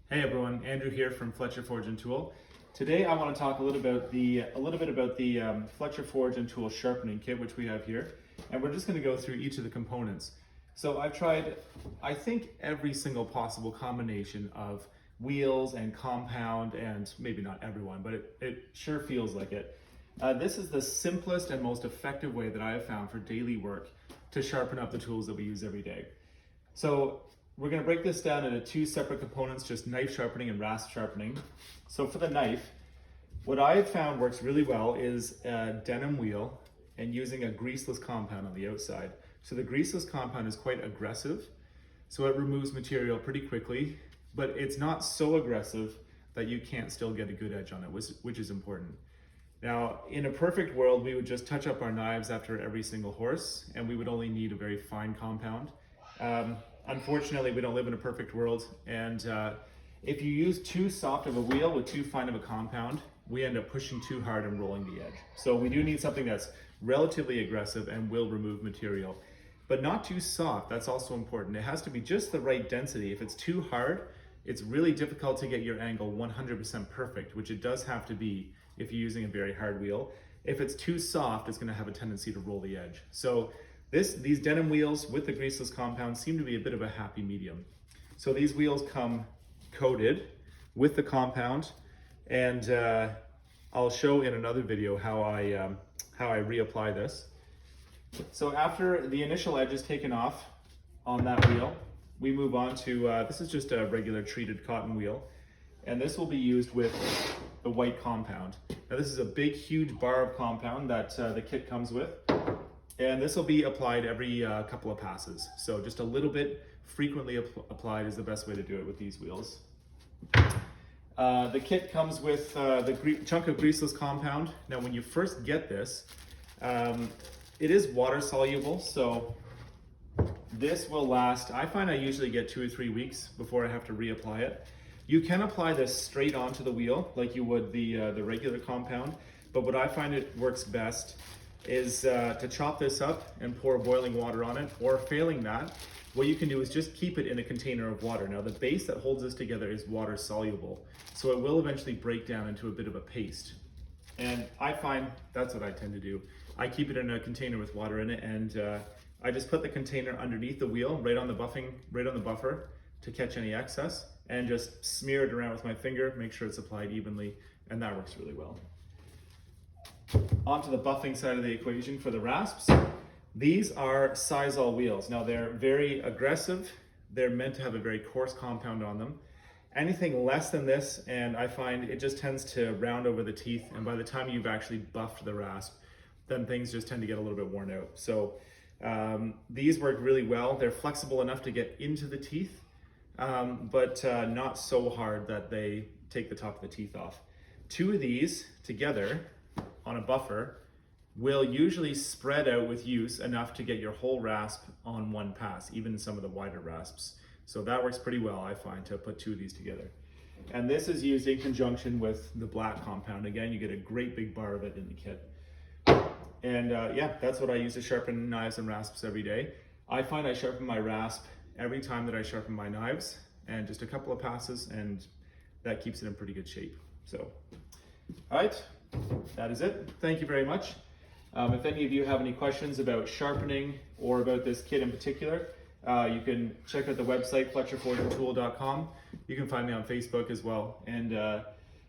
Hey everyone, Andrew here from Fletcher Forge and Tool. Today I want to talk a little bit about the Fletcher Forge and Tool sharpening kit, which we have here, and we're just going to go through each of the components. So I've tried, I think, every single possible combination of wheels and compound, and maybe not everyone, but it sure feels like it. This is the simplest and most effective way that I have found for daily work to sharpen up the tools that we use every day. So we're going to break this down into two separate components, just knife sharpening and rasp sharpening. So for the knife, what I have found works really well is a denim wheel and using a greaseless compound on the outside. So the greaseless compound is quite aggressive, so it removes material pretty quickly, but it's not so aggressive that you can't still get a good edge on it, which is important. Now, in a perfect world, we would just touch up our knives after every single horse, and we would only need a very fine compound. Unfortunately, we don't live in a perfect world, and if you use too soft of a wheel with too fine of a compound, we end up pushing too hard and rolling the edge. So we do need something that's relatively aggressive and will remove material, but not too soft. That's also important. It has to be just the right density. If it's too hard, it's really difficult to get your angle 100% perfect, which it does have to be if you're using a very hard wheel. If it's too soft, it's going to have a tendency to roll the edge. So these denim wheels with the greaseless compound seem to be a bit of a happy medium. So these wheels come coated with the compound, and I'll show in another video how I reapply this. So after the initial edge is taken off on that wheel, we move on to, this is just a regular treated cotton wheel, and this will be used with the white compound. Now this is a big, huge bar of compound that the kit comes with. And this will be applied every couple of passes. So just a little bit frequently applied is the best way to do it with these wheels. The kit comes with the chunk of greaseless compound. Now when you first get this, it is water soluble, so this will last, I find I usually get 2 or 3 weeks before I have to reapply it. You can apply this straight onto the wheel like you would the regular compound, but what I find it works best is to chop this up and pour boiling water on it, or failing that, what you can do is just keep it in a container of water. Now the base that holds this together is water soluble, so it will eventually break down into a bit of a paste. And I find that's what I tend to do. I keep it in a container with water in it, and I just put the container underneath the wheel, right on the buffer to catch any excess, and just smear it around with my finger, make sure it's applied evenly, and that works really well. Onto the buffing side of the equation for the rasps. These are Sizol wheels. Now they're very aggressive. They're meant to have a very coarse compound on them. Anything less than this, and I find it just tends to round over the teeth, and by the time you've actually buffed the rasp, then things just tend to get a little bit worn out. So these work really well. They're flexible enough to get into the teeth, but not so hard that they take the top of the teeth off. 2 of these together on a buffer will usually spread out with use enough to get your whole rasp on one pass, even some of the wider rasps. So that works pretty well, I find, to put 2 of these together. And this is used in conjunction with the black compound. Again, you get a great big bar of it in the kit. And yeah, that's what I use to sharpen knives and rasps every day. I find I sharpen my rasp every time that I sharpen my knives, and just a couple of passes, and that keeps it in pretty good shape. So, all right. That is it. Thank you very much. If any of you have any questions about sharpening or about this kit in particular, you can check out the website, fletcherforgeandtool.com. You can find me on Facebook as well. And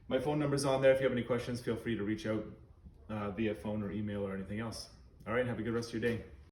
my phone number's on there. If you have any questions, feel free to reach out via phone or email or anything else. All right, have a good rest of your day.